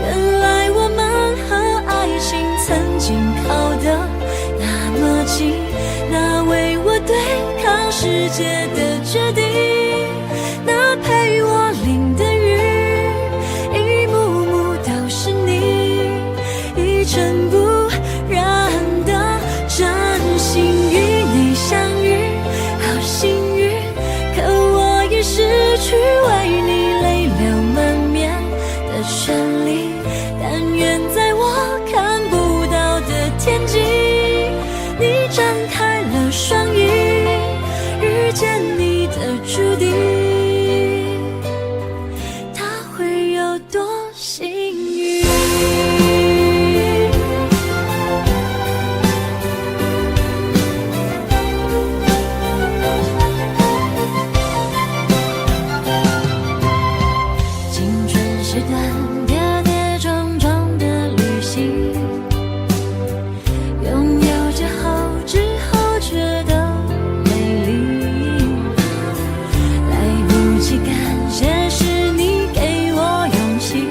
原来我们和爱情曾经靠得那么近，那为我对抗世界的决定，那陪我淋的雨，一幕幕都是你，一尘不染的真心与你相遇，好幸运，可我已失去为你泪流满面的权利，但愿在我看不到的天际，你张开了双翼，遇见你的注定，他会有多幸运。青春是段跌跌撞撞的旅行，拥有着后知后觉的美丽，来不及感谢是你给我勇气，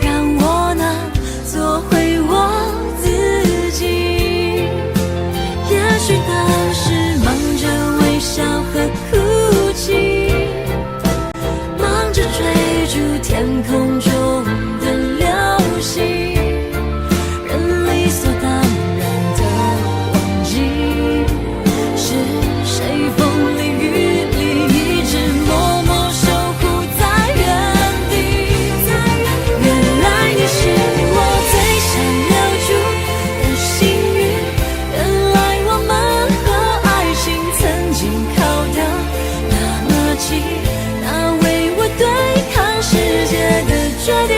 让我能做回我自己。也许当时忙着微笑和哭泣，忙着追逐天空中的流星，人理所当然的忘记，是谁风里雨里一直默默守护在原地。原来你是我最想留住的幸运，原来我们和爱情曾经靠得那么近，那为我对抗世界的决定，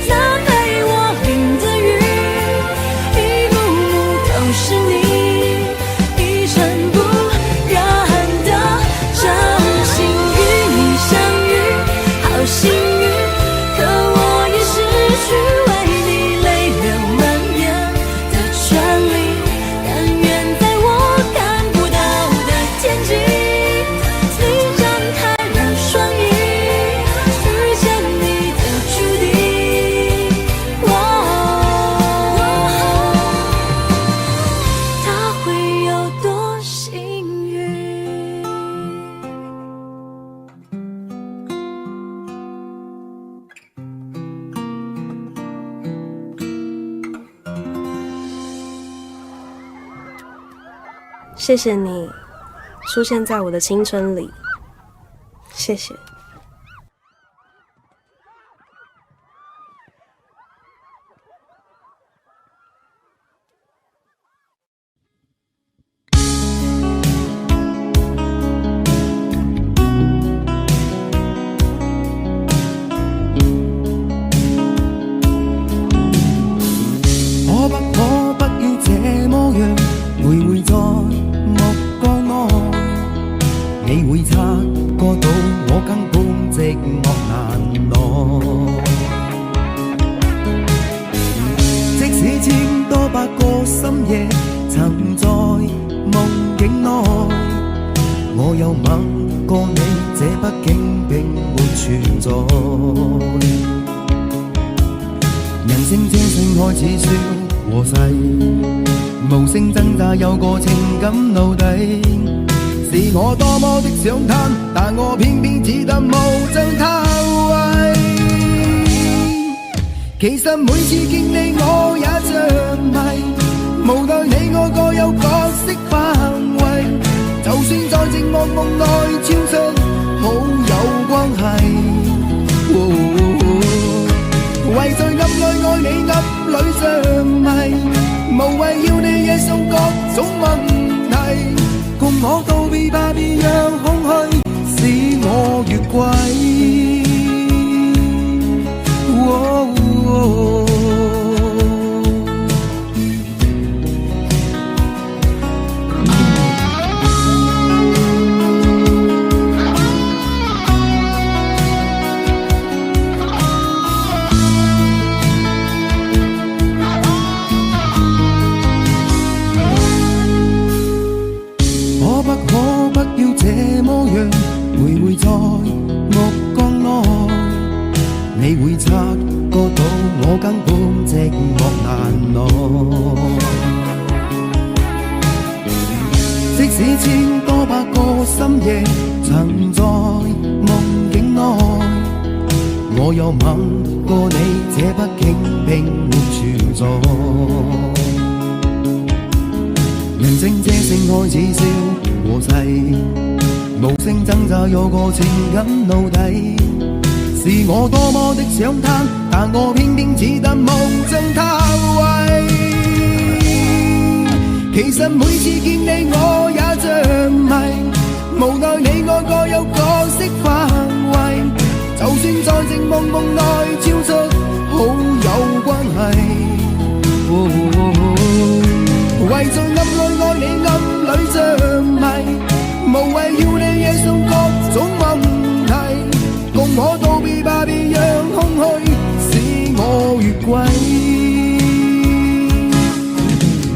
那陪我淋的雨，一幕幕都是你，一尘不染的真心与你相遇，好幸运，可我已失去为你泪流满面的权利，但愿在我看不到的天际，你张开了双翼，遇见你的注定，他会有多幸运。谢谢你出现在我的青春里，谢谢。可不要這麼樣，徘徊在目光內，你會察覺到我根本寂寞難耐。即使千多百個深夜曾在夢境內，我有吻過你，這畢竟並沒存在。人聲這聲開始說和諧，無聲掙扎有個情感奴隸，是我多麼的想貪，但我偏偏只得無盡偷窺。其實每次見你我也着迷，無奈你我各有角色範圍，就算在寂寞夢內超出好友關係。為在暗裏愛你暗裏着迷，無謂要你惹上各種問題，共我道別吧，別讓空虛使我越軌。恼。即使千多百個深夜曾在夢境內，我有吻過你，這北京並沒存在。人聲這聲開始笑和逝，無聲掙扎有個情感奴隸。是我多麼的想貪，但我偏偏只得夢中他位。其實每次見你我也着迷，無奈你我各有各式範圍，就算在靜夢夢內超出好友關係。為在暗裏愛你暗裏着迷，無謂要你惹上各種問題，共我道別吧，別讓空虛使我越軌。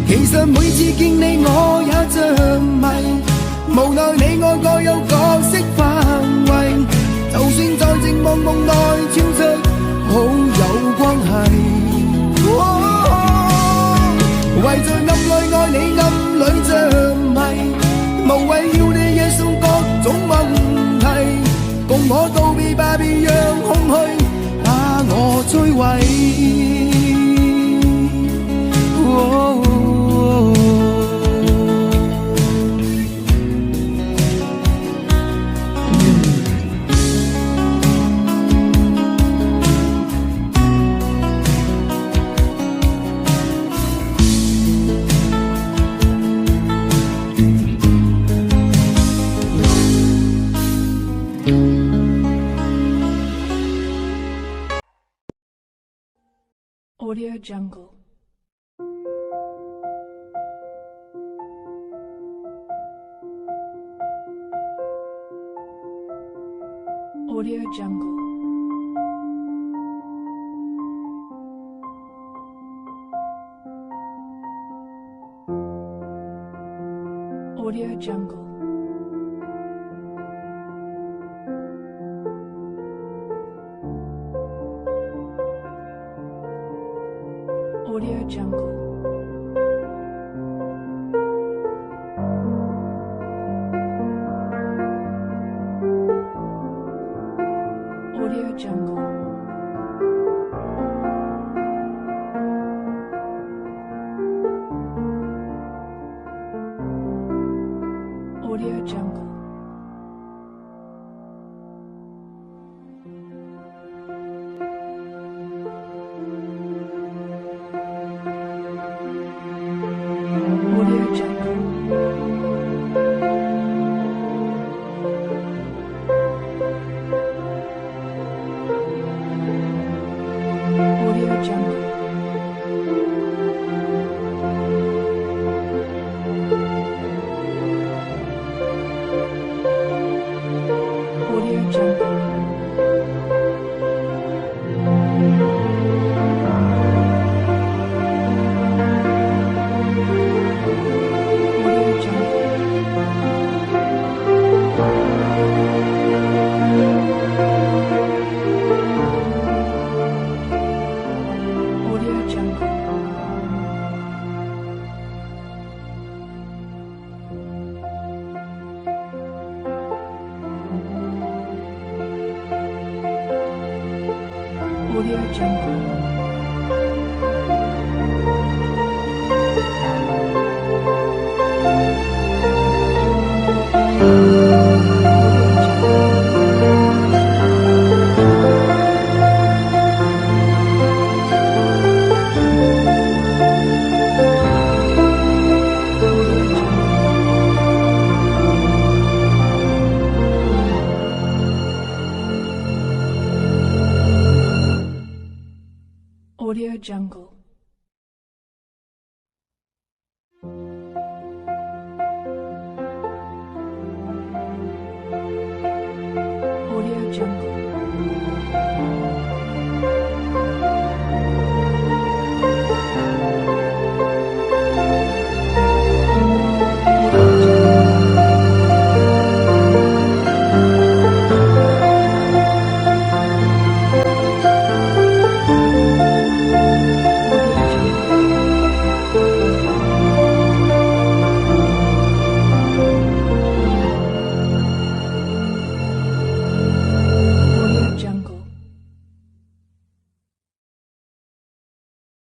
其實每次見你我也着迷，無奈你我各有各式範圍，就算在靜夢夢內超出好友關係。為在暗裏愛你暗裏着迷，無謂要你惹上各種問題，共我道別吧，別讓空虛把我摧毀。Audio Jungle. Audio Jungle. Audio Jungle. Audio Jungle. Audio Jungle. Audio Jungle. Audio Jungle. Audio Jungle. Audio Jungle. Audio Jungle. Audio Jungle. Audio Jungle. Audio Jungle.